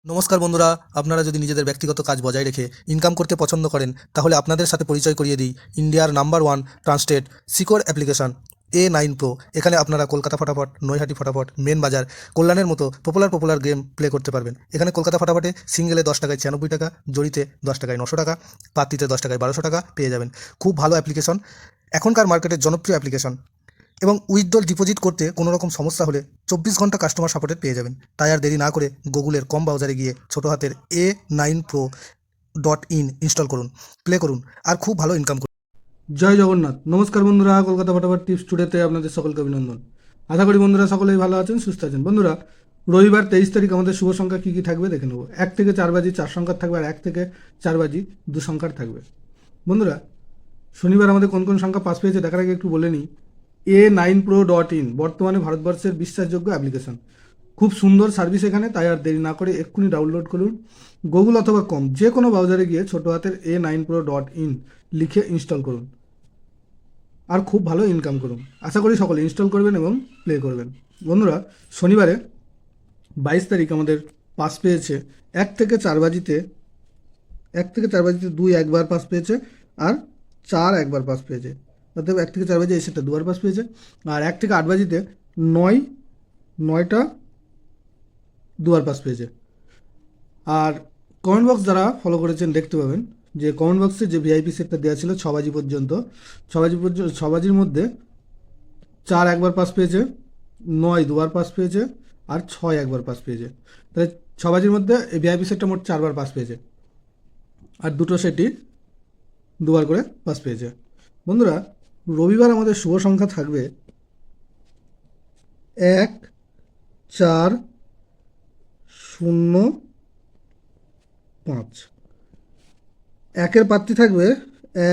নমস্কার বন্ধুরা, আপনারা যদি নিজেদের ব্যক্তিগত কাজ বজায় রেখে ইনকাম করতে পছন্দ করেন তাহলে আপনাদের সাথে পরিচয় করিয়ে দিই ইন্ডিয়ার number one trusted secure application A9 Pro। এখানে আপনারা কলকাতা ফটাফট, নৈহাটি ফটাফট, মেন বাজার, কল্যাণের মতো পপুলার গেম প্লে করতে পারবেন। এখানে কলকাতা ফটাফটে সিঙ্গেলে 10 টাকায় 96 টাকা, জড়িতে 10 টাকায় 900 টাকা, পাত্তিতে 10 টাকায় 1200 টাকা পেয়ে যাবেন। খুব ভালো অ্যাপ্লিকেশন, এখনকার মার্কেটের জনপ্রিয় অ্যাপ্লিকেশন। এবং উইথড্রল ডিপোজিট করতে কোনো রকম সমস্যা হলে 24 ঘন্টা কাস্টমার সাপোর্টের পেয়ে যাবেন। তাই আর দেরি না করে গুগলের কম ব্রাউজারে গিয়ে ছোটো হাতের A9Pro.in ইনস্টল করুন, প্লে করুন আর খুব ভালো ইনকাম করুন। জয় জগন্নাথ। নমস্কার বন্ধুরা, কলকাতা ফটাফট টিপস টুডেতে আপনাদের সকলকে অভিনন্দন। আশা করি বন্ধুরা সকলেই ভালো আছেন, সুস্থ আছেন। বন্ধুরা, রবিবার 23 তারিখ আমাদের শুভ সংখ্যা কী কী থাকবে দেখে নেব। 1 থেকে 4 বাজি 4 সংখ্যার থাকবে, আর 1 থেকে 4 বাজি 2 সংখ্যার থাকবে। বন্ধুরা, শনিবার আমাদের কোন কোন সংখ্যা পাস পেয়েছে দেখার আগে একটু বলে নিই। A9Pro.in বর্তমানে ভারতবর্ষের বিশ্বাসযোগ্য অ্যাপ্লিকেশন। খুব সুন্দর সার্ভিস এখানে, তাই আর দেরি না করে এক্ষুনি ডাউনলোড করুন। গুগল অথবা কম যে কোনো ব্রাউজারে গিয়ে ছোটো হাতের A9Pro.in লিখে ইনস্টল করুন আর খুব ভালো ইনকাম করুন। আশা করি সকলে ইনস্টল করবেন এবং প্লে করবেন। বন্ধুরা, শনিবারে 22 তারিখ আমাদের পাস পেয়েছে 1 থেকে 4 বাজিতে 2 একবার পাস পেয়েছে, আর 4 একবার পাস পেয়েছে। অর্থাৎ 1 থেকে 4 বাজে এই সেটটা দুবার পাস পেয়েছে, আর 1 থেকে 8 বাজিতে 9টা দুবার পাস পেয়েছে। আর কমেন্ট বক্স যারা ফলো করেছেন দেখতে পাবেন যে কমেন্ট বক্সে যে ভিআইপি সেটটা দেওয়া ছিল 6 বাজি পর্যন্ত, 6 বাজির মধ্যে 4 একবার পাস পেয়েছে, 9 দুবার পাস পেয়েছে, আর 6 একবার পাস পেয়েছে। তাহলে 6 বাজির মধ্যে এই ভিআইপি সেটটা মোট 4 বার পাস পেয়েছে, আর দুটো সেটই দুবার করে পাস পেয়েছে। বন্ধুরা, রবিবার আমাদের শুভ সংখ্যা থাকবে 1 4 0 5। একের পাত্রী থাকবে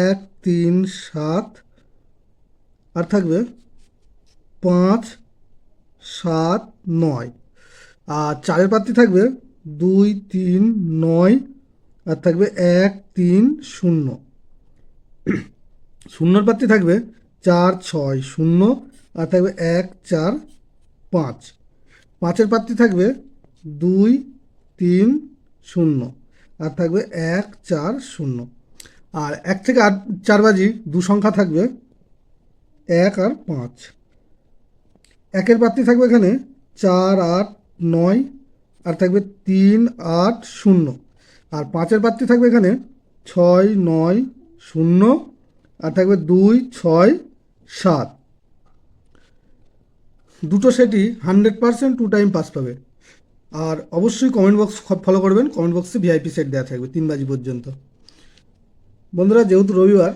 1 3 7, আর থাকবে 5 7 9, আর 4-এর পাত্রী থাকবে 2 3 9, আর থাকবে 1 3 0। শূন্যর পাত্রী থাকবে 4 6 0, আর থাকবে 1 4 5। 5-এর পাত্রী থাকবে 2 3 0, আর থাকবে 1 4 0। আর 1 থেকে 4 বাজি 2 সংখ্যা থাকবে 1 আর 5। একের পাত্রী থাকবে এখানে 4 8 9, আর থাকবে 3 8 0, আর 5-এর পাত্রী থাকবে এখানে 6 9 0, আর থাকবে 2 6 7। দুটো সেটই 100% 2 টাইম পাস পাবে। আর অবশ্যই কমেন্ট বক্স ফলো করবেন, কমেন্ট বক্সে ভিআইপি সেট দেওয়া থাকবে 3 বাজি পর্যন্ত। বন্ধুরা, যেহেতু রবিবার,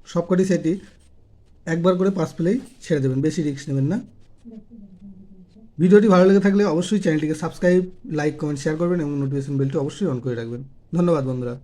সবকটি সেটই একবার করে পাস পেলেই ছেড়ে দেবেন, বেশি রিস্ক নেবেন না। ভিডিওটি ভালো লেগে থাকলে অবশ্যই চ্যানেলটিকে সাবস্ক্রাইব, লাইক, কমেন্ট, শেয়ার করবেন এবং নোটিফিকেশন বেলটি অবশ্যই অন করে রাখবেন। ধন্যবাদ বন্ধুরা।